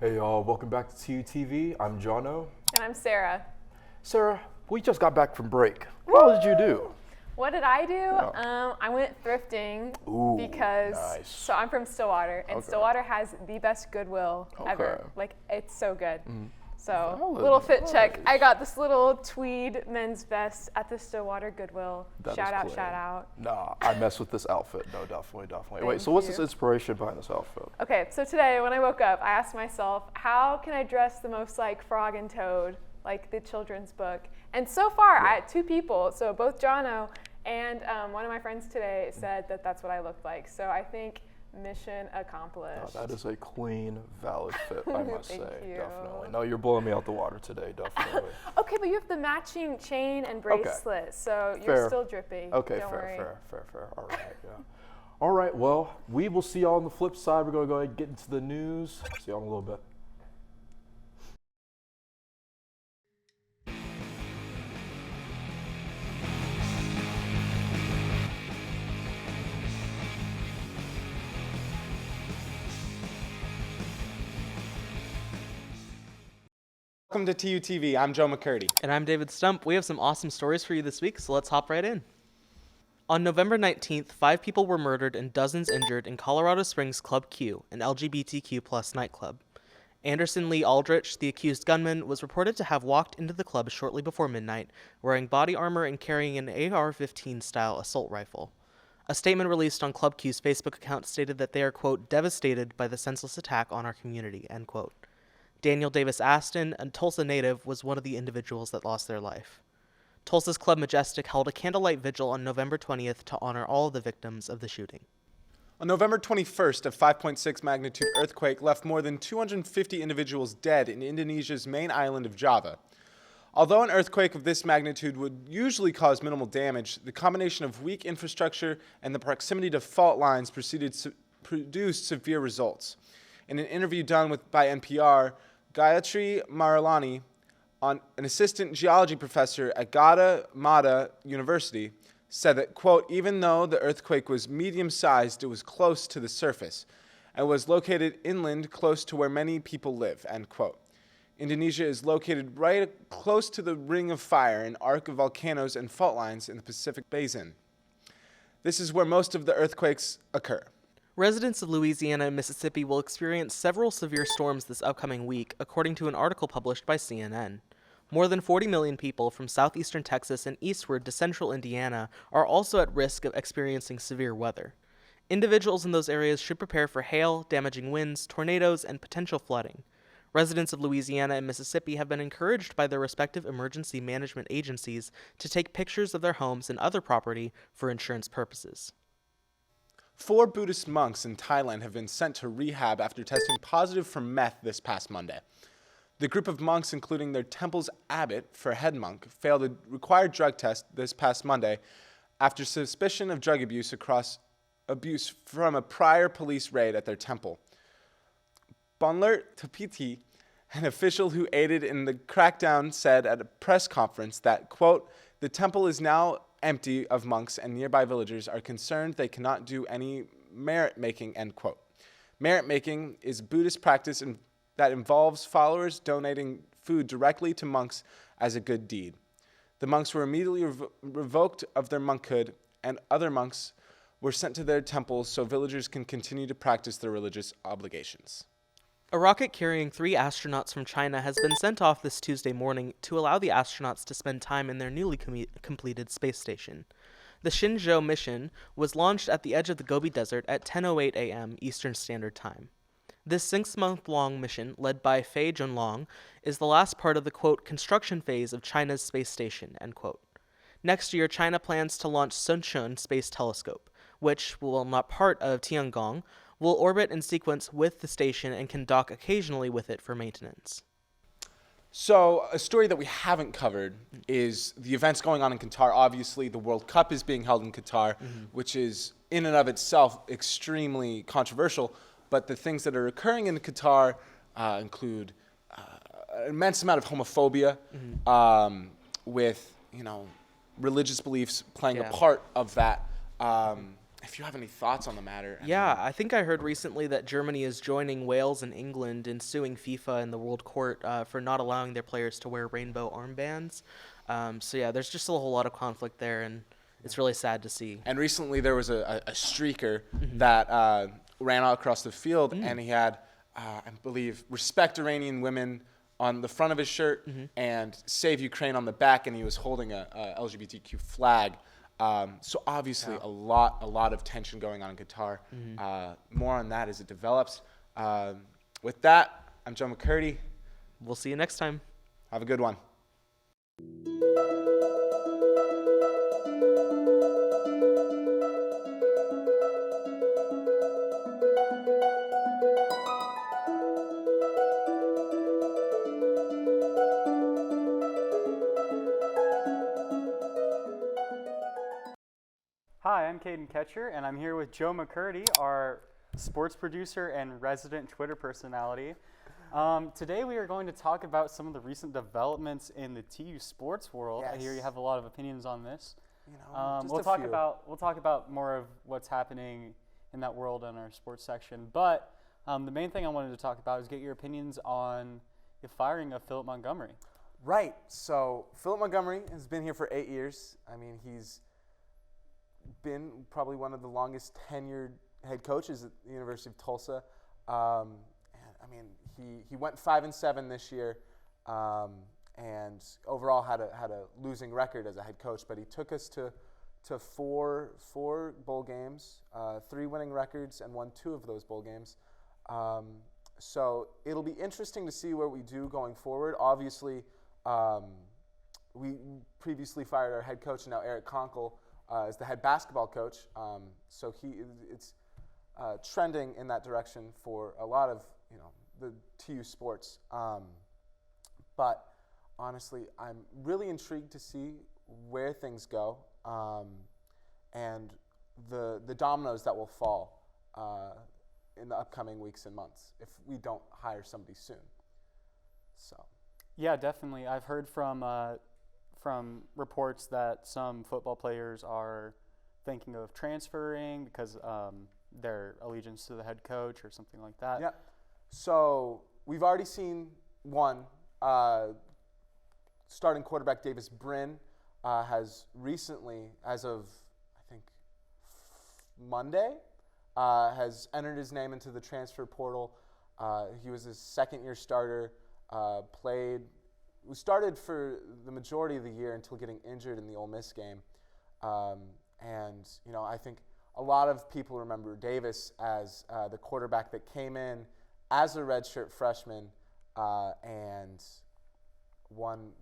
Hey y'all, welcome back to TUTV. I'm Jono. And I'm Sarah. Sarah, we just got back from break. What did you do? What did I do? I went thrifting because so I'm from Stillwater, and Stillwater has the best Goodwill ever. Like, it's so good. So, little fit check. I got this little tweed men's vest at the Stillwater Goodwill. Shout out. Nah, I mess with this outfit. No, definitely. Wait, so what's this inspiration behind this outfit? Okay, so today when I woke up, I asked myself, how can I dress the most like Frog and Toad, like the children's book? And so far, I had two people, so both Jono and one of my friends today said that that's what I looked like. So I think mission accomplished. That is a clean, valid fit, I must say. You. Definitely. No, you're blowing me out the water today, definitely. Okay, but you have the matching chain and bracelet, so you're still drippy. Okay, Don't worry. Fair. All right, yeah. All right, well, we will see y'all on the flip side. We're going to go ahead and get into the news. See y'all in a little bit. Welcome to TUTV. I'm Joe McCurdy. And I'm David Stump. We have some awesome stories for you this week, so let's hop right in. On November 19th, 5 people were murdered and dozens injured in Colorado Springs Club Q, an LGBTQ+ nightclub. Anderson Lee Aldrich, the accused gunman, was reported to have walked into the club shortly before midnight, wearing body armor and carrying an AR-15-style assault rifle. A statement released on Club Q's Facebook account stated that they are, quote, devastated by the senseless attack on our community, end quote. Daniel Davis Aston, a Tulsa native, was one of the individuals that lost their life. Tulsa's Club Majestic held a candlelight vigil on November 20th to honor all of the victims of the shooting. On November 21st, a 5.6 magnitude earthquake left more than 250 individuals dead in Indonesia's main island of Java. Although an earthquake of this magnitude would usually cause minimal damage, the combination of weak infrastructure and the proximity to fault lines produced severe results. In an interview done by NPR, Gayatri Maralani, an assistant geology professor at Gada Mada University, said that, quote, even though the earthquake was medium-sized, it was close to the surface and was located inland close to where many people live, end quote. Indonesia is located right close to the Ring of Fire, an arc of volcanoes and fault lines in the Pacific Basin. This is where most of the earthquakes occur. Residents of Louisiana and Mississippi will experience several severe storms this upcoming week, according to an article published by CNN. More than 40 million people from southeastern Texas and eastward to central Indiana are also at risk of experiencing severe weather. Individuals in those areas should prepare for hail, damaging winds, tornadoes, and potential flooding. Residents of Louisiana and Mississippi have been encouraged by their respective emergency management agencies to take pictures of their homes and other property for insurance purposes. 4 Buddhist monks in Thailand have been sent to rehab after testing positive for meth this past Monday. The group of monks, including their temple's abbot for head monk, failed a required drug test this past Monday after suspicion of drug abuse from a prior police raid at their temple. Bonler Tapiti, an official who aided in the crackdown, said at a press conference that, quote, the temple is now empty of monks and nearby villagers are concerned they cannot do any merit making, end quote. Merit making is Buddhist practice that involves followers donating food directly to monks as a good deed. The monks were immediately revoked of their monkhood, and other monks were sent to their temples so villagers can continue to practice their religious obligations. A rocket carrying 3 astronauts from China has been sent off this Tuesday morning to allow the astronauts to spend time in their newly completed space station. The Shenzhou mission was launched at the edge of the Gobi Desert at 10:08 a.m. Eastern Standard Time. This 6-month-long mission, led by Fei Junlong, is the last part of the, quote, construction phase of China's space station, end quote. Next year, China plans to launch Sunshun Space Telescope, which, while not part of Tiangong, will orbit in sequence with the station and can dock occasionally with it for maintenance. So a story that we haven't covered is the events going on in Qatar. Obviously, the World Cup is being held in Qatar, which is in and of itself extremely controversial. But the things that are occurring in Qatar include an immense amount of homophobia, with religious beliefs playing a part of that. If you have any thoughts on the matter. Yeah, I think I heard recently that Germany is joining Wales and England in suing FIFA and the World Court for not allowing their players to wear rainbow armbands. So yeah, there's just a whole lot of conflict there, and it's really sad to see. And recently there was a streaker that ran out across the field, and he had, I believe, respect Iranian women on the front of his shirt and save Ukraine on the back, and he was holding a LGBTQ flag. So obviously a lot of tension going on in Qatar. More on that as it develops. With that, I'm Joe McCurdy. We'll see you next time. Have a good one. Hi, I'm Caden Ketcher, and I'm here with Joe McCurdy, our sports producer and resident Twitter personality. Today we are going to talk about some of the recent developments in the TU sports world. Yes. I hear you have a lot of opinions on this. Just We'll a talk few. about more of what's happening in that world in our sports section. But the main thing I wanted to talk about is get your opinions on the firing of Phillip Montgomery. Right. So Phillip Montgomery has been here for 8 years. I mean, he's been probably one of the longest tenured head coaches at the University of Tulsa. He went 5-7 this year, and overall had a losing record as a head coach. But he took us to four bowl games, 3 winning records, and won 2 of those bowl games. So it'll be interesting to see what we do going forward. Obviously, we previously fired our head coach, and now Eric Conkle is the head basketball coach. So it's trending in that direction for a lot of the TU sports. But honestly, I'm really intrigued to see where things go, and the dominoes that will fall in the upcoming weeks and months if we don't hire somebody soon. So. Yeah, definitely. I've heard from reports that some football players are thinking of transferring because their allegiance to the head coach or something like that. Yeah. So we've already seen one. Starting quarterback Davis Brin has recently, as of I think Monday, has entered his name into the transfer portal. He was his second-year starter. We started for the majority of the year until getting injured in the Ole Miss game. And I think a lot of people remember Davis as the quarterback that came in as a redshirt freshman and won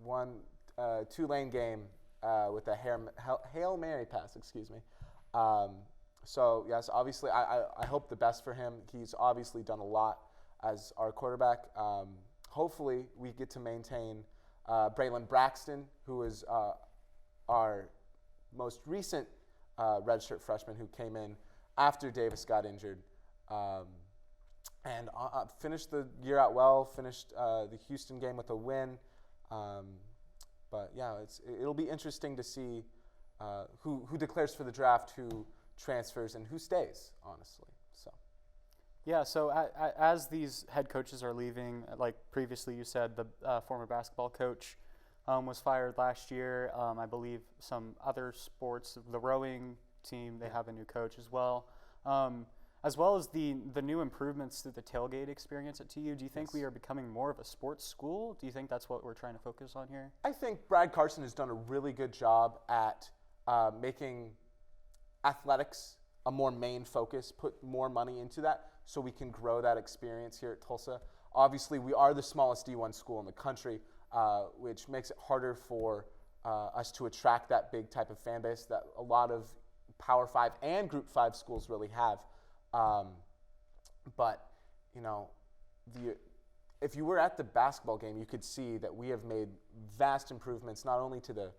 two-lane game with a Hail Mary pass, So yes, obviously I hope the best for him. He's obviously done a lot as our quarterback. Hopefully we get to maintain Braylon Braxton, who is our most recent redshirt freshman who came in after Davis got injured, and finished the year out well, finished the Houston game with a win. But yeah, it'll be interesting to see who declares for the draft, who transfers, and who stays, honestly. So. Yeah, so as these head coaches are leaving, like previously you said, the former basketball coach was fired last year. I believe some other sports, the rowing team, they have a new coach as well. As well as the new improvements to the tailgate experience at TU. Do you think we are becoming more of a sports school? Do you think that's what we're trying to focus on here? I think Brad Carson has done a really good job at making athletics a more main focus, put more money into that so we can grow that experience here at Tulsa. Obviously, we are the smallest D1 school in the country, which makes it harder for us to attract that big type of fan base that a lot of Power 5 and Group 5 schools really have. But, you know, if you were at the basketball game, you could see that we have made vast improvements not only to the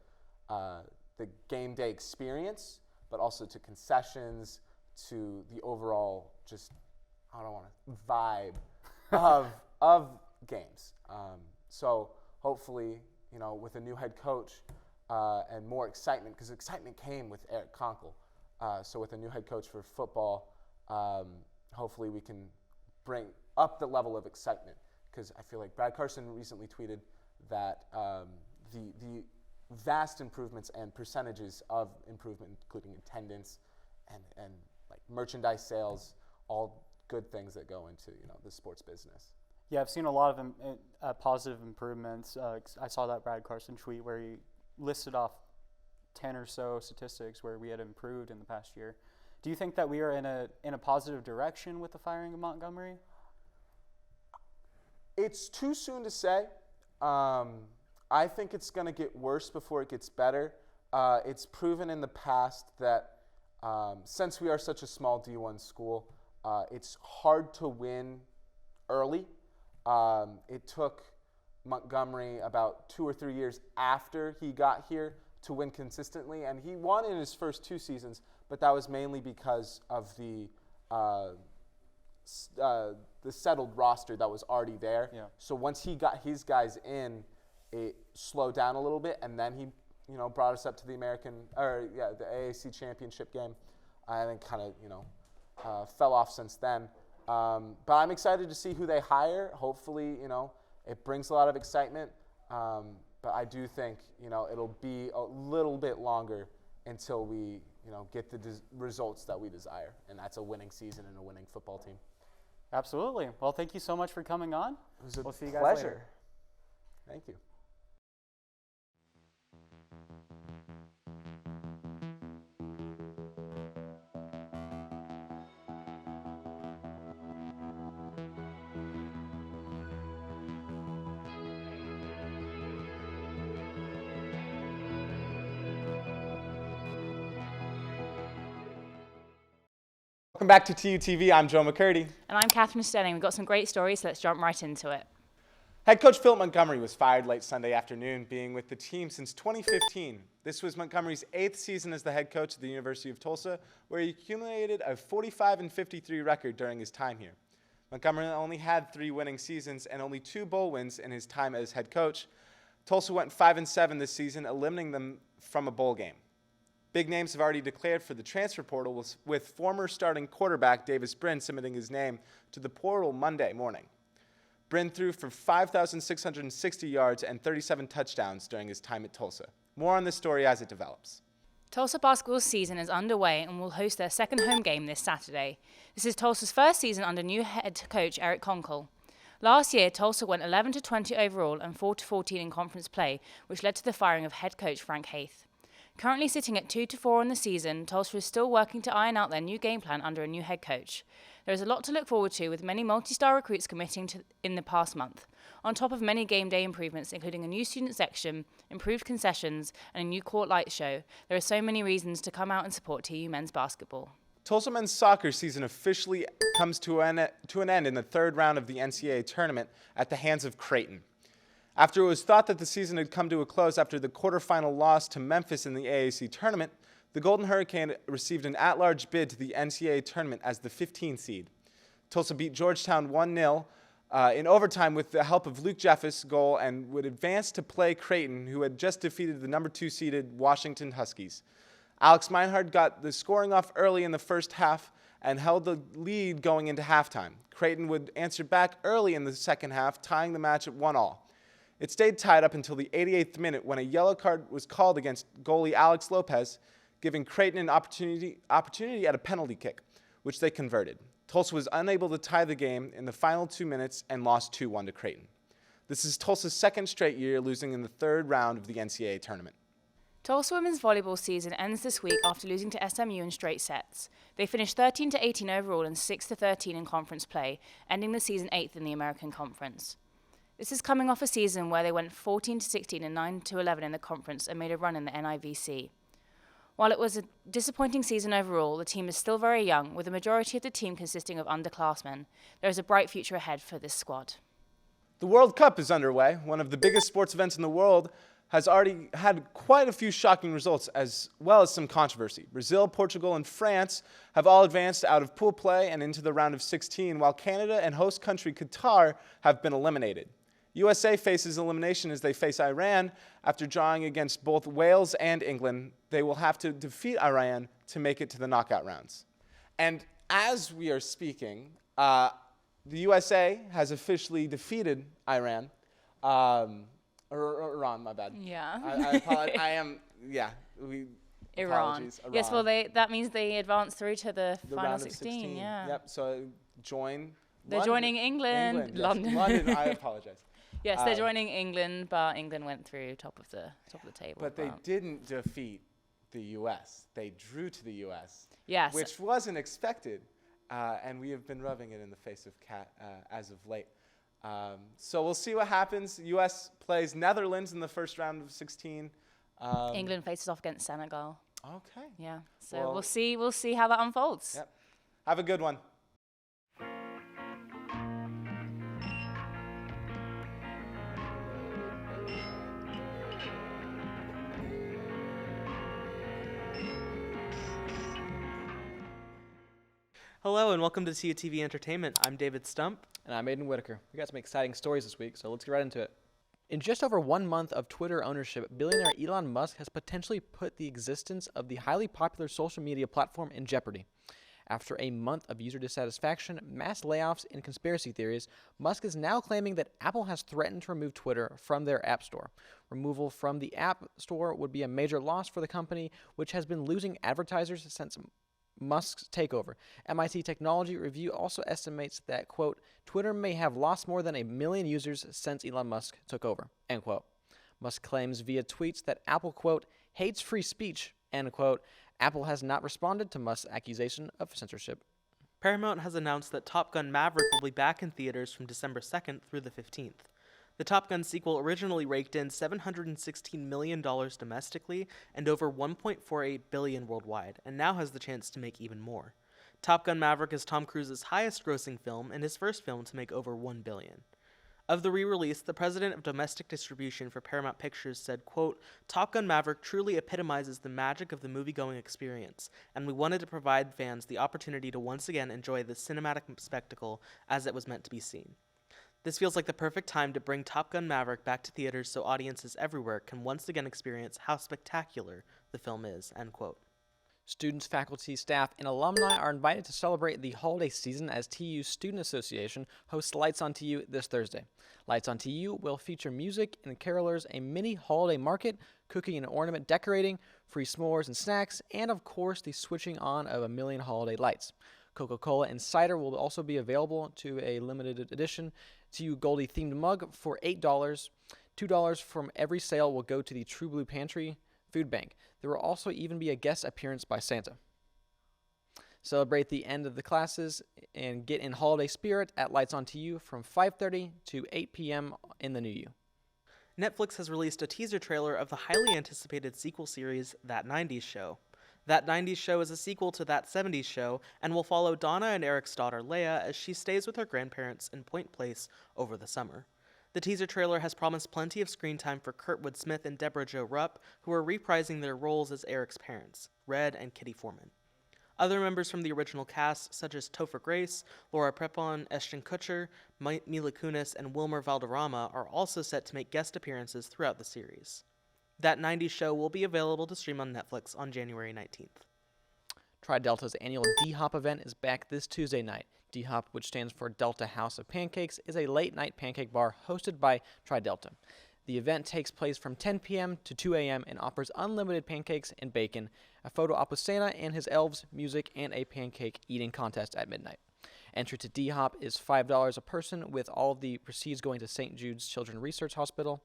game day experience, but also to concessions, to the overall just, I don't want to, vibe of games. So hopefully, you know, with a new head coach and more excitement, because excitement came with Eric Conkle. So with a new head coach for football, hopefully we can bring up the level of excitement, because I feel like Brad Carson recently tweeted that the vast improvements and percentages of improvement, including attendance and like merchandise sales, all good things that go into, you know, the sports business. Yeah, I've seen a lot of positive improvements. I saw that Brad Carson tweet where he listed off 10 or so statistics where we had improved in the past year. Do you think that we are in a positive direction with the firing of Montgomery? It's too soon to say. I think it's going to get worse before it gets better. It's proven in the past that since we are such a small D1 school, it's hard to win early. It took Montgomery about 2 or 3 years after he got here to win consistently, and he won in his first 2 seasons, but that was mainly because of the settled roster that was already there. Yeah. So once he got his guys in, it slowed down a little bit, and then he, you know, brought us up to the the AAC championship game, and then kind of, you know, fell off since then. But I'm excited to see who they hire. Hopefully, you know, it brings a lot of excitement. But I do think, you know, it'll be a little bit longer until we, you know, get the results that we desire, and that's a winning season and a winning football team. Absolutely. Well, thank you so much for coming on. It was a we'll see you guys pleasure. later. Thank you. Welcome back to TUTV. I'm Joe McCurdy. And I'm Catherine Stenning. We've got some great stories, so let's jump right into it. Head coach Phillip Montgomery was fired late Sunday afternoon, being with the team since 2015. This was Montgomery's 8th season as the head coach at the University of Tulsa, where he accumulated a 45-53 record during his time here. Montgomery only had 3 winning seasons and only 2 bowl wins in his time as head coach. Tulsa went 5-7 this season, eliminating them from a bowl game. Big names have already declared for the transfer portal, with former starting quarterback Davis Brin submitting his name to the portal Monday morning. Brin threw for 5,660 yards and 37 touchdowns during his time at Tulsa. More on this story as it develops. Tulsa basketball season is underway and will host their second home game this Saturday. This is Tulsa's first season under new head coach Eric Conkle. Last year, Tulsa went 11-20 overall and 4-14 in conference play, which led to the firing of head coach Frank Haith. Currently sitting at 2-4 in the season, Tulsa is still working to iron out their new game plan under a new head coach. There is a lot to look forward to, with many multi-star recruits committing in the past month, on top of many game day improvements, including a new student section, improved concessions, and a new court light show. There are so many reasons to come out and support TU men's basketball. Tulsa men's soccer season officially comes to an end in the 3rd round of the NCAA tournament at the hands of Creighton. After it was thought that the season had come to a close after the quarterfinal loss to Memphis in the AAC tournament, the Golden Hurricane received an at-large bid to the NCAA tournament as the 15 seed. Tulsa beat Georgetown 1-0 in overtime with the help of Luke Jeffers' goal, and would advance to play Creighton, who had just defeated the number 2 seeded Washington Huskies. Alex Meinhardt got the scoring off early in the first half and held the lead going into halftime. Creighton would answer back early in the second half, tying the match at 1-1. It stayed tied up until the 88th minute when a yellow card was called against goalie Alex Lopez, giving Creighton an opportunity at a penalty kick, which they converted. Tulsa was unable to tie the game in the final 2 minutes and lost 2-1 to Creighton. This is Tulsa's 2nd straight year losing in the 3rd round of the NCAA tournament. Tulsa women's volleyball season ends this week after losing to SMU in straight sets. They finished 13-18 overall and 6-13 in conference play, ending the season 8th in the American Conference. This is coming off a season where they went 14-16 and 9-11 in the conference and made a run in the NIVC. While it was a disappointing season overall, the team is still very young, with the majority of the team consisting of underclassmen. There is a bright future ahead for this squad. The World Cup is underway. One of the biggest sports events in the world has already had quite a few shocking results, as well as some controversy. Brazil, Portugal, and France have all advanced out of pool play and into the round of 16, while Canada and host country Qatar have been eliminated. USA faces elimination as they face Iran. After drawing against both Wales and England, they will have to defeat Iran to make it to the knockout rounds. And as we are speaking, the USA has officially defeated Iran. Or Iran, my bad. Yeah. I apologize. Iran. Yes, well, that means they advance through to the final round of 16. Yeah. Yep, so They're London. joining England. Yes, London. London, I apologize. Yes, they're joining England, but England went through top of the table. But they didn't defeat the U.S. They drew to the U.S. Yes. Which wasn't expected, and we have been rubbing it in the face of as of late. So we'll see what happens. U.S. plays Netherlands in the first round of 16. England faces off against Senegal. Okay. Yeah. So we'll see how that unfolds. Yep. Have a good one. Hello and welcome to TUTV Entertainment. I'm David Stump. And I'm Aiden Whitaker. We got some exciting stories this week, so let's get right into it. In just over 1 month of Twitter ownership, billionaire Elon Musk has potentially put the existence of the highly popular social media platform in jeopardy. After a month of user dissatisfaction, mass layoffs, and conspiracy theories, Musk is now claiming that Apple has threatened to remove Twitter from their App Store. Removal from the App Store would be a major loss for the company, which has been losing advertisers since Musk's takeover. MIT Technology Review also estimates that, quote, Twitter may have lost more than 1 million users since Elon Musk took over, end quote. Musk claims via tweets that Apple, quote, hates free speech, end quote. Apple has not responded to Musk's accusation of censorship. Paramount has announced that Top Gun Maverick will be back in theaters from December 2nd through the 15th. The Top Gun sequel originally raked in $716 million domestically and over $1.48 billion worldwide, and now has the chance to make even more. Top Gun Maverick is Tom Cruise's highest-grossing film and his first film to make over $1 billion. Of the re-release, the president of domestic distribution for Paramount Pictures said, quote, Top Gun Maverick truly epitomizes the magic of the movie-going experience, and we wanted to provide fans the opportunity to once again enjoy this cinematic spectacle as it was meant to be seen. This feels like the perfect time to bring Top Gun Maverick back to theaters so audiences everywhere can once again experience how spectacular the film is, end quote. Students, faculty, staff, and alumni are invited to celebrate the holiday season as TU's Student Association hosts Lights on TU this Thursday. Lights on TU will feature music and carolers, a mini holiday market, cooking and ornament decorating, free s'mores and snacks, and of course the switching on of 1 million holiday lights. Coca-Cola and cider will also be available to a limited edition TU Goldie themed mug for $8. $2 from every sale will go to the True Blue Pantry Food Bank. There will also even be a guest appearance by Santa. Celebrate the end of the classes and get in holiday spirit at Lights on TU from 5:30 to 8 p.m. in the new U. Netflix has released a teaser trailer of the highly anticipated sequel series, That 90's Show. That 90's Show is a sequel to That 70's Show and will follow Donna and Eric's daughter Leia as she stays with her grandparents in Point Place over the summer. The teaser trailer has promised plenty of screen time for Kurtwood Smith and Deborah Jo Rupp, who are reprising their roles as Eric's parents, Red and Kitty Foreman. Other members from the original cast, such as Topher Grace, Laura Prepon, Ashton Kutcher, Mila Kunis, and Wilmer Valderrama, are also set to make guest appearances throughout the series. That 90's Show will be available to stream on Netflix on January 19th. Tri Delta's annual D-Hop event is back this Tuesday night. D-Hop, which stands for Delta House of Pancakes, is a late-night pancake bar hosted by Tri Delta. The event takes place from 10 p.m. to 2 a.m. and offers unlimited pancakes and bacon, a photo op with Santa and his elves, music, and a pancake eating contest at midnight. Entry to D-Hop is $5 a person, with all of the proceeds going to St. Jude's Children's Research Hospital.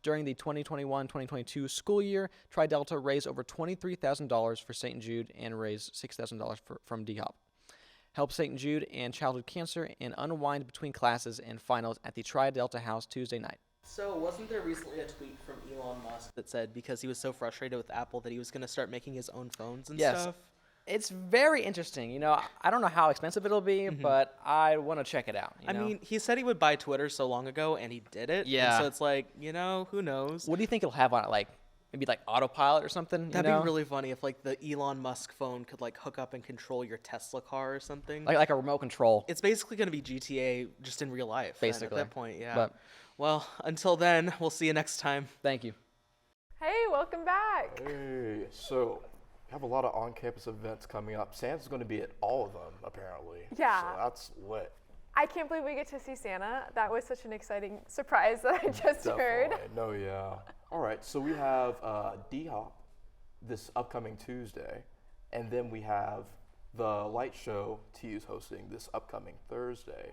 During the 2021-2022 school year, Tri Delta raised over $23,000 for St. Jude and raised $6,000 from D-Hop. Help St. Jude and childhood cancer and unwind between classes and finals at the Tri Delta House Tuesday night. So wasn't there recently a tweet from Elon Musk that said because he was so frustrated with Apple that he was going to start making his own phones and stuff? It's very interesting. You know, I don't know how expensive it'll be, but I want to check it out. I mean, he said he would buy Twitter so long ago, and he did it. Yeah. And so it's like, who knows? What do you think it'll have on it? Like, maybe like autopilot or something? That'd be really funny if like the Elon Musk phone could like hook up and control your Tesla car or something. Like a remote control. It's basically going to be GTA just in real life. Basically. At that point, yeah. But, well, until then, we'll see you next time. thank you. Hey, welcome back. Hey, so we have a lot of on-campus events coming up. Sam's going to be at all of them, apparently. Yeah. So that's lit. I can't believe we get to see Santa. That was such an exciting surprise that I just heard. No, yeah. All right, so we have D-Hop this upcoming Tuesday, and then we have the light show TU's hosting this upcoming Thursday.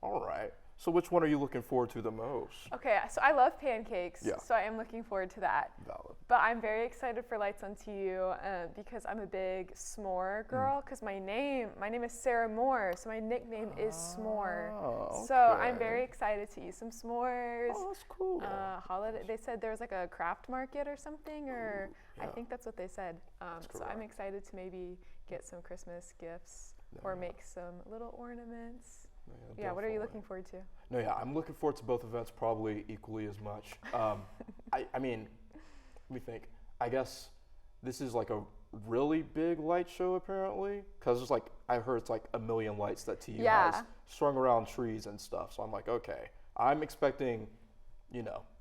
All right. So which one are you looking forward to the most? Okay, so I love pancakes, Yeah. so I am looking forward to that. Valid. But I'm very excited for Lights on TU because I'm a big s'more girl. Because my name is Sarah Moore, so my nickname is S'more. Oh, So I'm okay. very excited to eat some s'mores. Oh, that's cool. Holiday. They said there was like a craft market or something, or I yeah. think that's what they said. So I'm correct. excited to maybe get some Christmas gifts or make some little ornaments. Yeah, what are you looking forward to? No, yeah, I'm looking forward to both events probably equally as much. I mean, let me think. I guess this is like a really big light show apparently, because it's like I heard it's like 1 million lights that TU has strung around trees and stuff. So I'm like, okay, I'm expecting,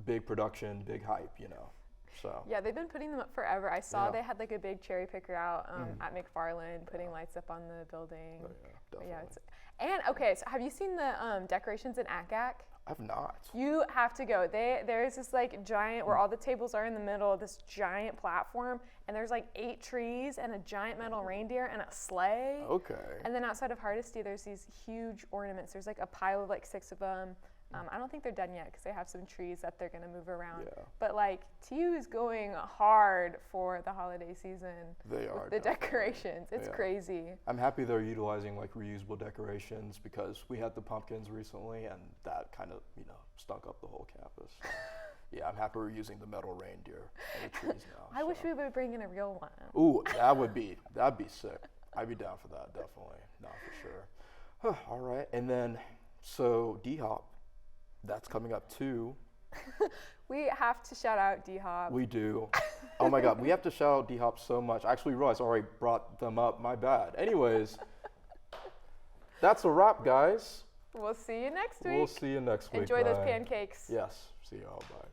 big production, big hype, So Yeah, they've been putting them up forever. I saw Yeah. they had like a big cherry picker out at McFarland, putting lights up on the building. Oh, yeah, definitely. Okay, so have you seen the decorations in ACAC? I've not. You have to go. There's this like giant where all the tables are in the middle of this giant platform, and there's like 8 trees and a giant metal reindeer and a sleigh. Okay. And then outside of Hardesty, there's these huge ornaments. There's like a pile of like 6 of them. I don't think they're done yet because they have some trees that they're gonna move around. Yeah. But like TU is going hard for the holiday season. They are. With the definitely. decorations. It's Yeah. crazy. I'm happy they're utilizing like reusable decorations because we had the pumpkins recently and that kind of, stunk up the whole campus. So, yeah, I'm happy we're using the metal reindeer and the trees now. I wish we would bring in a real one. Ooh, that'd be sick. I'd be down for that, definitely. No, for sure. All right, and then, so D-Hop, that's coming up too. We have to shout out D-Hop. We do. Oh my God, we have to shout out D-Hop so much. I actually realized I already brought them up, my bad. Anyways, that's a wrap, guys. We'll see you next week. We'll see you next week. Enjoy those Bye. pancakes. Yes, see y'all, bye.